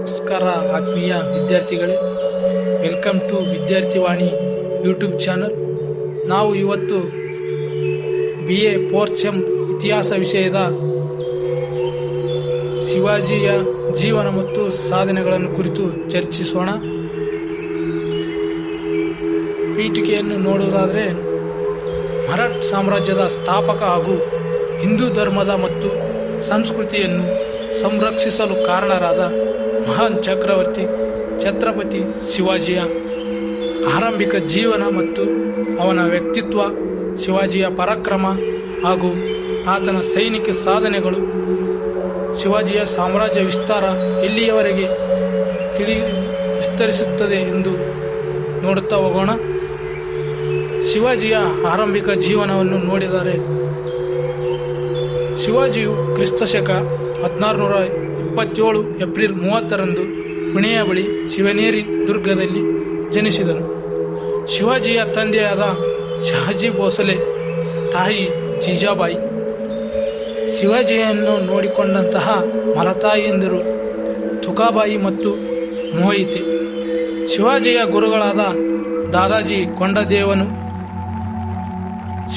ನಮಸ್ಕಾರ ಆತ್ಮೀಯ ವಿದ್ಯಾರ್ಥಿಗಳೇ, ವೆಲ್ಕಮ್ ಟು ವಿದ್ಯಾರ್ಥಿವಾಣಿ ಯೂಟ್ಯೂಬ್ ಚಾನಲ್. ನಾವು ಇವತ್ತು BA 4th ಸೆಮ್ ಇತಿಹಾಸ ವಿಷಯದ ಶಿವಾಜಿಯ ಜೀವನ ಮತ್ತು ಸಾಧನೆಗಳನ್ನು ಕುರಿತು ಚರ್ಚಿಸೋಣ. ಪೀಠಿಕೆಯನ್ನು ನೋಡುವುದಾದರೆ, ಮರಾಠ ಸಾಮ್ರಾಜ್ಯದ ಸ್ಥಾಪಕ ಹಾಗೂ ಹಿಂದೂ ಧರ್ಮದ ಮತ್ತು ಸಂಸ್ಕೃತಿಯನ್ನು ಸಂರಕ್ಷಿಸಲು ಕಾರಣರಾದ ಮಹಾನ್ ಚಕ್ರವರ್ತಿ ಛತ್ರಪತಿ ಶಿವಾಜಿಯ ಆರಂಭಿಕ ಜೀವನ ಮತ್ತು ಅವನ ವ್ಯಕ್ತಿತ್ವ, ಶಿವಾಜಿಯ ಪರಾಕ್ರಮ ಹಾಗೂ ಆತನ ಸೈನಿಕ ಸಾಧನೆಗಳು, ಶಿವಾಜಿಯ ಸಾಮ್ರಾಜ್ಯ ವಿಸ್ತಾರ ಎಲ್ಲಿಯವರೆಗೆ ವಿಸ್ತರಿಸುತ್ತದೆ ಎಂದು ನೋಡುತ್ತಾ ಹೋಗೋಣ. ಶಿವಾಜಿಯ ಆರಂಭಿಕ ಜೀವನವನ್ನು ನೋಡಿದರೆ, ಶಿವಾಜಿಯು ಕ್ರಿಸ್ತಶಕ 1627 ಏಪ್ರಿಲ್ 30ರಂದು ಪುಣೆಯ ಬಳಿ ಶಿವನೇರಿ ದುರ್ಗದಲ್ಲಿ ಜನಿಸಿದನು. ಶಿವಾಜಿಯ ತಂದೆಯಾದ ಶಹಾಜಿ ಭೋಸಲೆ, ತಾಯಿ ಜೀಜಾಬಾಯಿ. ಶಿವಾಜಿಯನ್ನು ನೋಡಿಕೊಂಡಂತಹ ಮಲತಾಯಿಯಂದಿರು ತುಕಾಬಾಯಿ ಮತ್ತು ಮೋಹಿತೆ. ಶಿವಾಜಿಯ ಗುರುಗಳಾದ ದಾದಾಜಿ ಕೊಂಡದೇವನು.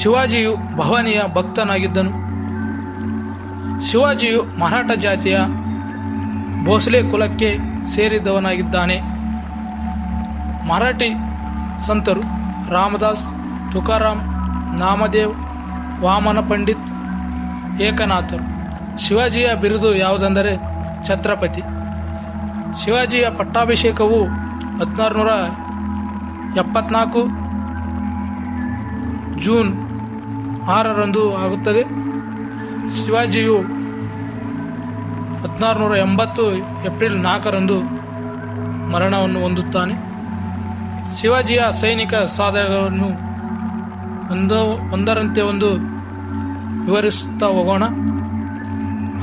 ಶಿವಾಜಿಯು ಭವಾನಿಯ ಭಕ್ತನಾಗಿದ್ದನು. ಶಿವಾಜಿಯು ಮರಾಠ ಜಾತಿಯ ಭೋಸಲೆ ಕುಲಕ್ಕೆ ಸೇರಿದವನಾಗಿದ್ದಾನೆ. ಮರಾಠಿ ಸಂತರು ರಾಮದಾಸ್, ತುಕಾರಾಮ್, ನಾಮದೇವ್, ವಾಮನ ಪಂಡಿತ್, ಏಕನಾಥರು. ಶಿವಾಜಿಯ ಬಿರುದು ಯಾವುದೆಂದರೆ ಛತ್ರಪತಿ. ಶಿವಾಜಿಯ ಪಟ್ಟಾಭಿಷೇಕವು 1674 ಜೂನ್ 6ರಂದು ಆಗುತ್ತದೆ. ಶಿವಾಜಿಯು 1680 ಏಪ್ರಿಲ್ 4ರಂದು ಮರಣವನ್ನು ಹೊಂದುತ್ತಾನೆ. ಶಿವಾಜಿಯ ಸೈನಿಕ ಸಾಧನೆಗಳನ್ನು ಒಂದರಂತೆ ಒಂದು ವಿವರಿಸುತ್ತಾ ಹೋಗೋಣ.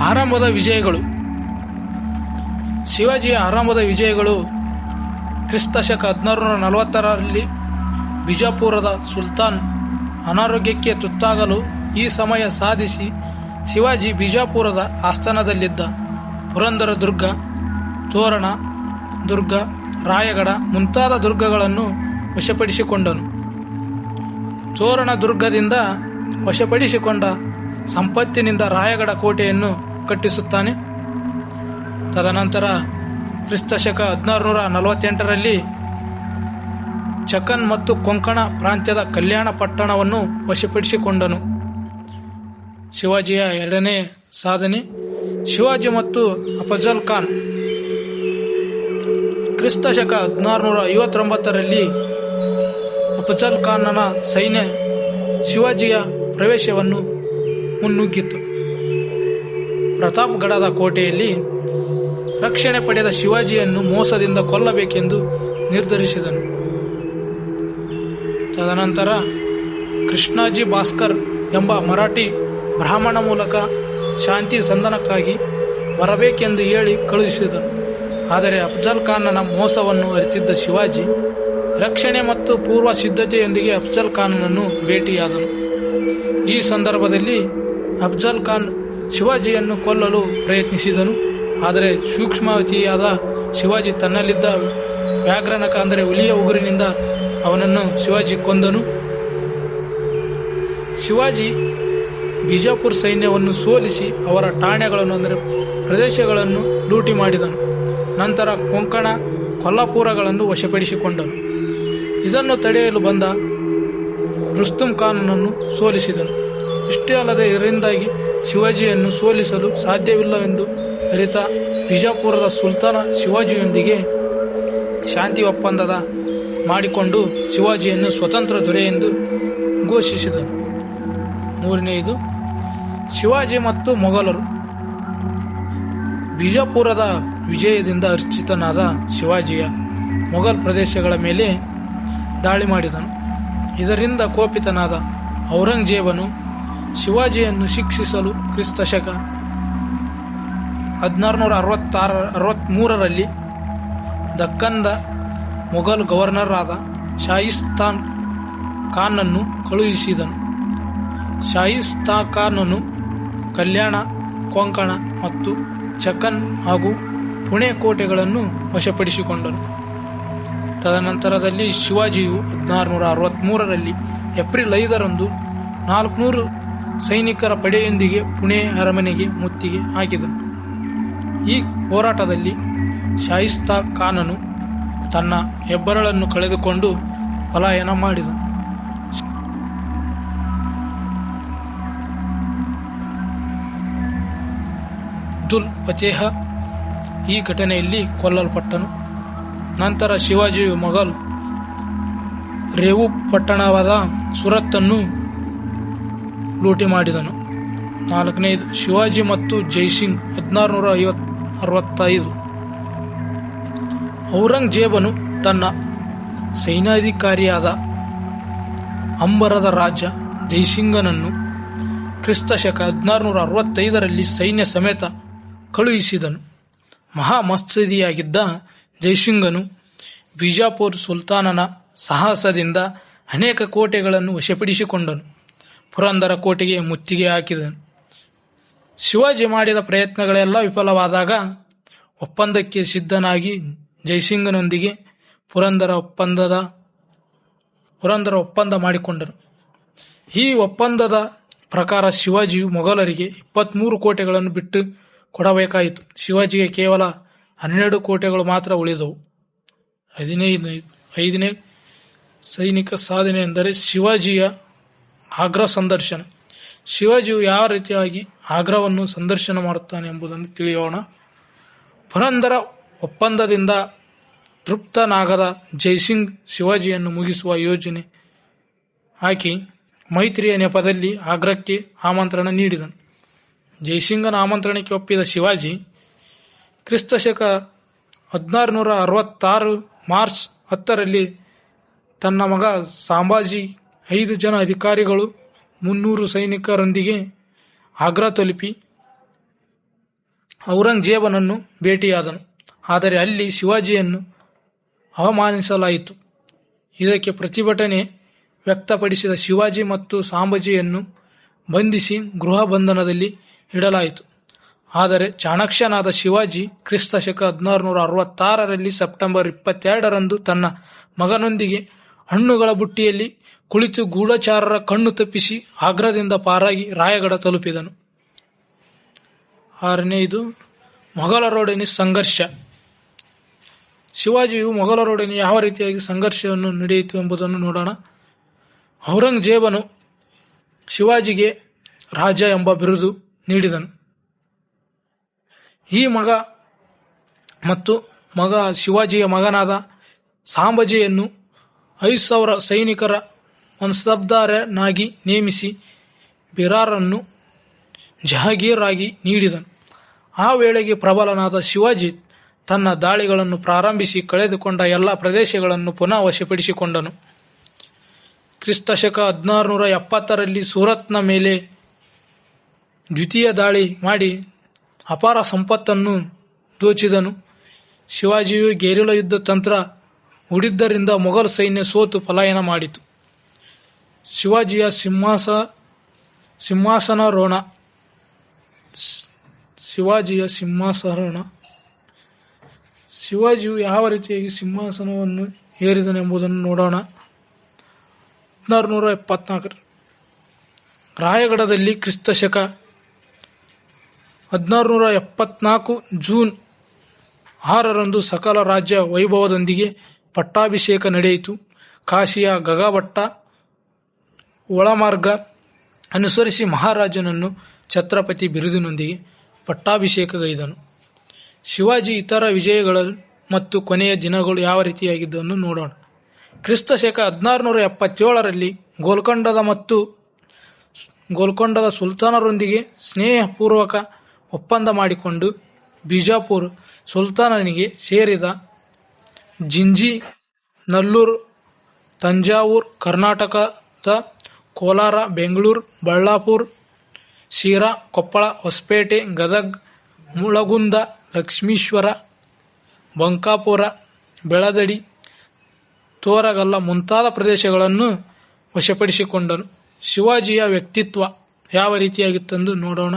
ಆರಂಭದ ವಿಜಯಗಳು. ಶಿವಾಜಿಯ ಆರಂಭದ ವಿಜಯಗಳು ಕ್ರಿಸ್ತಶಕ 1640ರಲ್ಲಿ ಬಿಜಾಪುರದ ಸುಲ್ತಾನ್ ಅನಾರೋಗ್ಯಕ್ಕೆ ತುತ್ತಾಗಲು ಈ ಸಮಯ ಸಾಧಿಸಿ ಶಿವಾಜಿ ಬಿಜಾಪುರದ ಆಸ್ಥಾನದಲ್ಲಿದ್ದ ಪುರಂದರ ದುರ್ಗ, ತೋರಣ ದುರ್ಗ, ರಾಯಗಢ ಮುಂತಾದ ದುರ್ಗಗಳನ್ನು ವಶಪಡಿಸಿಕೊಂಡನು. ತೋರಣ ದುರ್ಗದಿಂದ ವಶಪಡಿಸಿಕೊಂಡ ಸಂಪತ್ತಿನಿಂದ ರಾಯಗಢ ಕೋಟೆಯನ್ನು ಕಟ್ಟಿಸುತ್ತಾನೆ. ತದನಂತರ ಕ್ರಿಸ್ತಶಕ 1648ರಲ್ಲಿ ಚಕನ್ ಮತ್ತು ಕೊಂಕಣ ಪ್ರಾಂತ್ಯದ ಕಲ್ಯಾಣ ಪಟ್ಟಣವನ್ನು ವಶಪಡಿಸಿಕೊಂಡನು. ಶಿವಾಜಿಯ ಎರಡನೇ ಸಾಧನೆ. ಶಿವಾಜಿ ಮತ್ತು ಅಫಜಲ್ ಖಾನ್. ಕ್ರಿಸ್ತಶಕ 1659ರಲ್ಲಿ ಅಫಜಲ್ ಖಾನನ ಸೈನ್ಯ ಶಿವಾಜಿಯ ಪ್ರವೇಶವನ್ನು ಮುನ್ನುಗ್ಗಿತು. ಪ್ರತಾಪ್ಗಢದ ಕೋಟೆಯಲ್ಲಿ ರಕ್ಷಣೆ ಪಡೆದ ಶಿವಾಜಿಯನ್ನು ಮೋಸದಿಂದ ಕೊಲ್ಲಬೇಕೆಂದು ನಿರ್ಧರಿಸಿದನು. ತದನಂತರ ಕೃಷ್ಣಾಜಿ ಭಾಸ್ಕರ್ ಎಂಬ ಮರಾಠಿ ಬ್ರಾಹ್ಮಣ ಮೂಲಕ ಶಾಂತಿ ಸಂಧಾನಕ್ಕಾಗಿ ಬರಬೇಕೆಂದು ಹೇಳಿ ಕಳುಹಿಸಿದನು. ಆದರೆ ಅಫಜಲ್ ಖಾನನ ಮೋಸವನ್ನು ಅರಿತಿದ್ದ ಶಿವಾಜಿ ರಕ್ಷಣೆ ಮತ್ತು ಪೂರ್ವ ಸಿದ್ಧತೆಯೊಂದಿಗೆ ಅಫಜಲ್ ಖಾನನನ್ನು ಭೇಟಿಯಾದನು. ಈ ಸಂದರ್ಭದಲ್ಲಿ ಅಫಜಲ್ ಖಾನ್ ಶಿವಾಜಿಯನ್ನು ಕೊಲ್ಲಲು ಪ್ರಯತ್ನಿಸಿದನು. ಆದರೆ ಸೂಕ್ಷ್ಮವತಿಯಾದ ಶಿವಾಜಿ ತನ್ನಲ್ಲಿದ್ದ ವ್ಯಾಘ್ರನಕ ಅಂದರೆ ಹುಲಿಯ ಉಗುರಿನಿಂದ ಅವನನ್ನು ಶಿವಾಜಿ ಕೊಂದನು. ಶಿವಾಜಿ ಬಿಜಾಪುರ ಸೈನ್ಯವನ್ನು ಸೋಲಿಸಿ ಅವರ ಠಾಣೆಗಳನ್ನು ಅಂದರೆ ಪ್ರದೇಶಗಳನ್ನು ಲೂಟಿ ಮಾಡಿದನು. ನಂತರ ಕೊಂಕಣ, ಕೊಲ್ಲಾಪುರಗಳನ್ನು ವಶಪಡಿಸಿಕೊಂಡನು. ಇದನ್ನು ತಡೆಯಲು ಬಂದ ರುಸ್ತುಂ ಖಾನನನ್ನು ಸೋಲಿಸಿದನು. ಇಷ್ಟೇ ಅಲ್ಲದೆ ಇದರಿಂದಾಗಿ ಶಿವಾಜಿಯನ್ನು ಸೋಲಿಸಲು ಸಾಧ್ಯವಿಲ್ಲವೆಂದು ಅರಿತ ಬಿಜಾಪುರದ ಸುಲ್ತಾನ ಶಿವಾಜಿಯೊಂದಿಗೆ ಶಾಂತಿ ಒಪ್ಪಂದದ ಮಾಡಿಕೊಂಡು ಶಿವಾಜಿಯನ್ನು ಸ್ವತಂತ್ರ ದೊರೆ ಎಂದು ಘೋಷಿಸಿದನು. ಮೂರನೆಯದು ಶಿವಾಜಿ ಮತ್ತು ಮೊಘಲರು. ಬಿಜಾಪುರದ ವಿಜಯದಿಂದ ಅರ್ಚಿತನಾದ ಶಿವಾಜಿಯ ಮೊಘಲ್ ಪ್ರದೇಶಗಳ ಮೇಲೆ ದಾಳಿ ಮಾಡಿದನು. ಇದರಿಂದ ಕೋಪಿತನಾದ ಔರಂಗಜೇಬನು ಶಿವಾಜಿಯನ್ನು ಶಿಕ್ಷಿಸಲು ಕ್ರಿಸ್ತಶಕ 1663ರಲ್ಲಿ ದಕ್ಕನ್ದ ಮೊಘಲ್ ಗವರ್ನರ್ ಆದ ಶಾಯಿಸ್ತಾನ್ ಖಾನ್ನನ್ನು ಕಳುಹಿಸಿದನು. ಶಾಯಿಸ್ತಾಖಾನನು ಕಲ್ಯಾಣ, ಕೊಂಕಣ ಮತ್ತು ಚಕನ್ ಹಾಗೂ ಪುಣೆ ಕೋಟೆಗಳನ್ನು ವಶಪಡಿಸಿಕೊಂಡನು. ತದನಂತರದಲ್ಲಿ ಶಿವಾಜಿಯು 1663ರಲ್ಲಿ ಏಪ್ರಿಲ್ 5ರಂದು 400 ಸೈನಿಕರ ಪಡೆಯೊಂದಿಗೆ ಪುಣೆ ಅರಮನೆಗೆ ಮುತ್ತಿಗೆ ಹಾಕಿದನು. ಈ ಹೋರಾಟದಲ್ಲಿ ಶಾಯಿಸ್ತಾಖಾನನು ತನ್ನ ಹೆಬ್ಬರಳನ್ನು ಕಳೆದುಕೊಂಡು ಪಲಾಯನ ಮಾಡಿದನು. ಅಬ್ದುಲ್ ಫತೇಹ ಈ ಘಟನೆಯಲ್ಲಿ ಕೊಲ್ಲಲ್ಪಟ್ಟನು. ನಂತರ ಶಿವಾಜಿಯು ಮೊಘಲ್ ರೇವು ಪಟ್ಟಣವಾದ ಸುರತ್ತನ್ನು ಲೂಟಿ ಮಾಡಿದನು. 4ನೇದು ಶಿವಾಜಿ ಮತ್ತು ಜೈಸಿಂಗ್ 1665. ಔರಂಗಜೇಬನು ತನ್ನ ಸೈನ್ಯಾಧಿಕಾರಿಯಾದ ಅಂಬರದ ರಾಜ ಜೈಸಿಂಗನನ್ನು ಕ್ರಿಸ್ತಶಕ 1665ರಲ್ಲಿ ಸೈನ್ಯ ಸಮೇತ ಕಳುಹಿಸಿದನು. ಮಹಾಮತ್ಸದಿಯಾಗಿದ್ದ ಜೈಸಿಂಗನು ಬಿಜಾಪುರ ಸುಲ್ತಾನನ ಸಾಹಸದಿಂದ ಅನೇಕ ಕೋಟೆಗಳನ್ನು ವಶಪಡಿಸಿಕೊಂಡನು. ಪುರಂದರ ಕೋಟೆಗೆ ಮುತ್ತಿಗೆ ಹಾಕಿದನು. ಶಿವಾಜಿ ಮಾಡಿದ ಪ್ರಯತ್ನಗಳೆಲ್ಲ ವಿಫಲವಾದಾಗ ಒಪ್ಪಂದಕ್ಕೆ ಸಿದ್ಧನಾಗಿ ಜೈಸಿಂಗನೊಂದಿಗೆ ಪುರಂದರ ಒಪ್ಪಂದ ಮಾಡಿಕೊಂಡನು. ಈ ಒಪ್ಪಂದದ ಪ್ರಕಾರ ಶಿವಾಜಿಯು ಮೊಘಲರಿಗೆ 23 ಕೋಟೆಗಳನ್ನು ಬಿಟ್ಟು ಕೊಡಬೇಕಾಯಿತು. ಶಿವಾಜಿಗೆ ಕೇವಲ 12 ಕೋಟೆಗಳು ಮಾತ್ರ ಉಳಿದವು. 5ನೇ ಸೈನಿಕ ಸಾಧನೆ ಎಂದರೆ ಶಿವಾಜಿಯ ಆಗ್ರಾ ಸಂದರ್ಶನ. ಶಿವಾಜಿಯು ಯಾವ ರೀತಿಯಾಗಿ ಆಗ್ರಾವನ್ನು ಸಂದರ್ಶನ ಮಾಡುತ್ತಾನೆ ಎಂಬುದನ್ನು ತಿಳಿಯೋಣ. ಪುರಂದರ ಒಪ್ಪಂದದಿಂದ ತೃಪ್ತನಾಗದ ಜೈಸಿಂಗ್ ಶಿವಾಜಿಯನ್ನು ಮುಗಿಸುವ ಯೋಜನೆ ಹಾಕಿ ಮೈತ್ರಿಯ ನೆಪದಲ್ಲಿ ಆಗ್ರಾಕ್ಕೆ ಆಮಂತ್ರಣ ನೀಡಿದನು. ಜೈಸಿಂಗನ ಆಮಂತ್ರಣಕ್ಕೆ ಒಪ್ಪಿದ ಶಿವಾಜಿ ಕ್ರಿಸ್ತಶಕ 1666 ಮಾರ್ಚ್ 10ರಲ್ಲಿ ತನ್ನ ಮಗ ಸಂಭಾಜಿ 5 ಜನ ಅಧಿಕಾರಿಗಳು 300 ಸೈನಿಕರೊಂದಿಗೆ ಆಗ್ರಾ ತಲುಪಿ ಔರಂಗಜೇಬನನ್ನು ಭೇಟಿಯಾದನು. ಆದರೆ ಅಲ್ಲಿ ಶಿವಾಜಿಯನ್ನು ಅವಮಾನಿಸಲಾಯಿತು. ಇದಕ್ಕೆ ಪ್ರತಿಭಟನೆ ವ್ಯಕ್ತಪಡಿಸಿದ ಶಿವಾಜಿ ಮತ್ತು ಸಂಭಾಜಿಯನ್ನು ಬಂಧಿಸಿ ಗೃಹ ಬಂಧನದಲ್ಲಿ ಇಡಲಾಯಿತು. ಆದರೆ ಚಾಣಾಕ್ಷನಾದ ಶಿವಾಜಿ ಕ್ರಿಸ್ತಶಕ 1666ರಲ್ಲಿ ಸೆಪ್ಟೆಂಬರ್ 22ರಂದು ತನ್ನ ಮಗನೊಂದಿಗೆ ಹಣ್ಣುಗಳ ಬುಟ್ಟಿಯಲ್ಲಿ ಕುಳಿತು ಗೂಢಚಾರರ ಕಣ್ಣು ತಪ್ಪಿಸಿ ಆಗ್ರಾದಿಂದ ಪಾರಾಗಿ ರಾಯಗಢ ತಲುಪಿದನು. 6ನೇದು ಮೊಘಲರೊಡನೆ ಸಂಘರ್ಷ. ಶಿವಾಜಿಯು ಮೊಘಲರೊಡನೆ ಯಾವ ರೀತಿಯಾಗಿ ಸಂಘರ್ಷವನ್ನು ನಡೆಯಿತು ಎಂಬುದನ್ನು ನೋಡೋಣ. ಔರಂಗಜೇಬನು ಶಿವಾಜಿಗೆ ರಾಜ ಎಂಬ ಬಿರುದು ನೀಡಿದನು. ಈ ಮಗ ಶಿವಾಜಿಯ ಮಗನಾದ ಸಂಭಾಜಿಯನ್ನು 5,000 ಸೈನಿಕರ ಮನ್ಸಬ್ದಾರನಾಗಿ ನೇಮಿಸಿ ಬಿರಾರನ್ನು ಜಹಾಗೀರ್ ಆಗಿ ನೀಡಿದನು. ಆ ವೇಳೆಗೆ ಪ್ರಬಲನಾದ ಶಿವಾಜಿ ತನ್ನ ದಾಳಿಗಳನ್ನು ಪ್ರಾರಂಭಿಸಿ ಕಳೆದುಕೊಂಡ ಎಲ್ಲ ಪ್ರದೇಶಗಳನ್ನು ಪುನಃ ವಶಪಡಿಸಿಕೊಂಡನು. ಕ್ರಿಸ್ತಶಕ 1670ರಲ್ಲಿ ಸೂರತ್ನ ಮೇಲೆ ದ್ವಿತೀಯ ದಾಳಿ ಮಾಡಿ ಅಪಾರ ಸಂಪತ್ತನ್ನು ದೋಚಿದನು. ಶಿವಾಜಿಯು ಗೆರಿಲ್ಲಾ ಯುದ್ಧ ತಂತ್ರ ಹೂಡಿದ್ದರಿಂದ ಮೊಘಲ್ ಸೈನ್ಯ ಸೋತು ಪಲಾಯನ ಮಾಡಿತು. ಶಿವಾಜಿಯ ಸಿಂಹಾಸನಾರೋಹಣ. ಶಿವಾಜಿಯು ಯಾವ ರೀತಿಯಾಗಿ ಸಿಂಹಾಸನವನ್ನು ಏರಿದನೆಂಬುದನ್ನು ನೋಡೋಣ. 1674 ರಾಯಗಢದಲ್ಲಿ ಕ್ರಿಸ್ತಶಕ 1674 ಜೂನ್ 6ರಂದು ಸಕಲ ರಾಜ್ಯ ವೈಭವದೊಂದಿಗೆ ಪಟ್ಟಾಭಿಷೇಕ ನಡೆಯಿತು. ಕಾಶಿಯ ಗಗಾಭಟ್ಟ ಒಳಮಾರ್ಗ ಅನುಸರಿಸಿ ಮಹಾರಾಜನನ್ನು ಛತ್ರಪತಿ ಬಿರುದಿನೊಂದಿಗೆ ಪಟ್ಟಾಭಿಷೇಕಗೈದನು. ಶಿವಾಜಿ ಇತರ ವಿಜಯಗಳು ಮತ್ತು ಕೊನೆಯ ದಿನಗಳು ಯಾವ ರೀತಿಯಾಗಿದ್ದನ್ನು ನೋಡೋಣ. ಕ್ರಿಸ್ತಶಕ 1677ರಲ್ಲಿ ಗೋಲ್ಕೊಂಡದ ಸುಲ್ತಾನರೊಂದಿಗೆ ಸ್ನೇಹಪೂರ್ವಕ ಒಪ್ಪಂದ ಮಾಡಿಕೊಂಡು ಬಿಜಾಪುರ ಸುಲ್ತಾನನಿಗೆ ಸೇರಿದ ಜಿಂಜಿ, ನಲ್ಲೂರು, ತಂಜಾವೂರು, ಕರ್ನಾಟಕದ ಕೋಲಾರ, ಬೆಂಗಳೂರು, ಬಳ್ಳಾಪುರ, ಶಿರಾ, ಕೊಪ್ಪಳ, ಹೊಸಪೇಟೆ, ಗದಗ್, ಮುಳಗುಂದ, ಲಕ್ಷ್ಮೀಶ್ವರ, ಬಂಕಾಪುರ, ಬೆಳದಡಿ, ತೋರಗಲ್ಲ ಮುಂತಾದ ಪ್ರದೇಶಗಳನ್ನು ವಶಪಡಿಸಿಕೊಂಡನು. ಶಿವಾಜಿಯ ವ್ಯಕ್ತಿತ್ವ ಯಾವ ರೀತಿಯಾಗಿತ್ತೆಂದು ನೋಡೋಣ.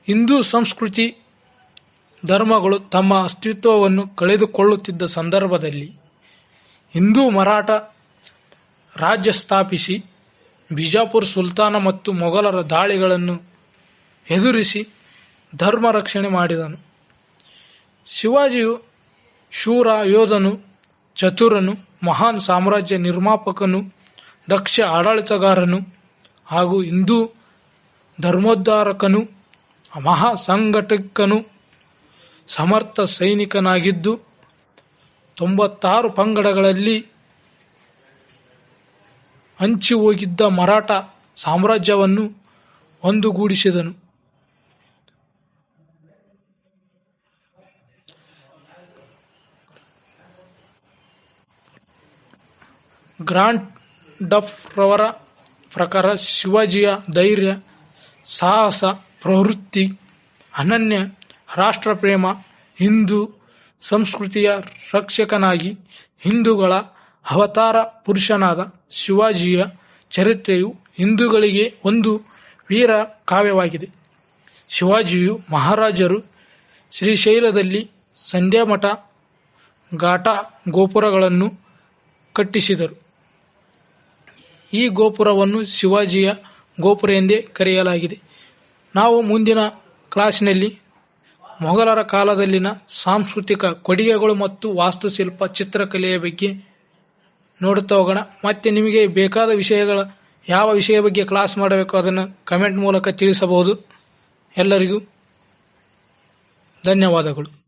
ಹಿಂದೂ ಸಂಸ್ಕೃತಿ ಧರ್ಮಗಳು ತಮ್ಮ ಅಸ್ತಿತ್ವವನ್ನು ಕಳೆದುಕೊಳ್ಳುತ್ತಿದ್ದ ಸಂದರ್ಭದಲ್ಲಿ ಹಿಂದೂ ಮರಾಠ ರಾಜ್ಯ ಸ್ಥಾಪಿಸಿ ಬಿಜಾಪುರ ಸುಲ್ತಾನ ಮತ್ತು ಮೊಘಲರ ದಾಳಿಗಳನ್ನು ಎದುರಿಸಿ ಧರ್ಮ ರಕ್ಷಣೆ ಮಾಡಿದನು. ಶಿವಾಜಿಯು ಶೂರ ಯೋಧನು, ಚತುರನು, ಮಹಾನ್ ಸಾಮ್ರಾಜ್ಯ ನಿರ್ಮಾಪಕನು, ದಕ್ಷ ಆಡಳಿತಗಾರನು ಹಾಗೂ ಹಿಂದೂ ಧರ್ಮೋದ್ಧಾರಕನು, ಮಹಾ ಸಂಘಟಕನು, ಸಮರ್ಥ ಸೈನಿಕನಾಗಿದ್ದು 96 ಪಂಗಡಗಳಲ್ಲಿ ಹಂಚಿ ಹೋಗಿದ್ದ ಮರಾಠ ಸಾಮ್ರಾಜ್ಯವನ್ನು ಒಂದುಗೂಡಿಸಿದನು. ಗ್ರಾಂಟ್ ಡಫ್ ರವರ ಪ್ರಕಾರ ಶಿವಾಜಿಯ ಧೈರ್ಯ, ಸಾಹಸ, ಪ್ರವೃತ್ತಿ, ಅನನ್ಯ ರಾಷ್ಟ್ರಪ್ರೇಮ, ಹಿಂದೂ ಸಂಸ್ಕೃತಿಯ ರಕ್ಷಕನಾಗಿ ಹಿಂದೂಗಳ ಅವತಾರ ಪುರುಷನಾದ ಶಿವಾಜಿಯ ಚರಿತ್ರೆಯು ಹಿಂದೂಗಳಿಗೆ ಒಂದು ವೀರ ಕಾವ್ಯವಾಗಿದೆ. ಶಿವಾಜಿಯು ಮಹಾರಾಜರು ಶ್ರೀಶೈಲದಲ್ಲಿ ಸಂಧ್ಯಾಮಠ, ಘಾಟ ಗೋಪುರಗಳನ್ನು ಕಟ್ಟಿಸಿದರು. ಈ ಗೋಪುರವನ್ನು ಶಿವಾಜಿಯ ಗೋಪುರ ಎಂದೇ ಕರೆಯಲಾಗಿದೆ. ನಾವು ಮುಂದಿನ ಕ್ಲಾಸಿನಲ್ಲಿ ಮೊಘಲರ ಕಾಲದಲ್ಲಿನ ಸಾಂಸ್ಕೃತಿಕ ಕೊಡುಗೆಗಳು ಮತ್ತು ವಾಸ್ತುಶಿಲ್ಪ, ಚಿತ್ರಕಲೆಯ ಬಗ್ಗೆ ನೋಡುತ್ತಾ ಹೋಗೋಣ. ಮತ್ತೆ ನಿಮಗೆ ಬೇಕಾದ ವಿಷಯಗಳ ಯಾವ ವಿಷಯ ಬಗ್ಗೆ ಕ್ಲಾಸ್ ಮಾಡಬೇಕು ಅದನ್ನು ಕಮೆಂಟ್ ಮೂಲಕ ತಿಳಿಸಬಹುದು. ಎಲ್ಲರಿಗೂ ಧನ್ಯವಾದಗಳು.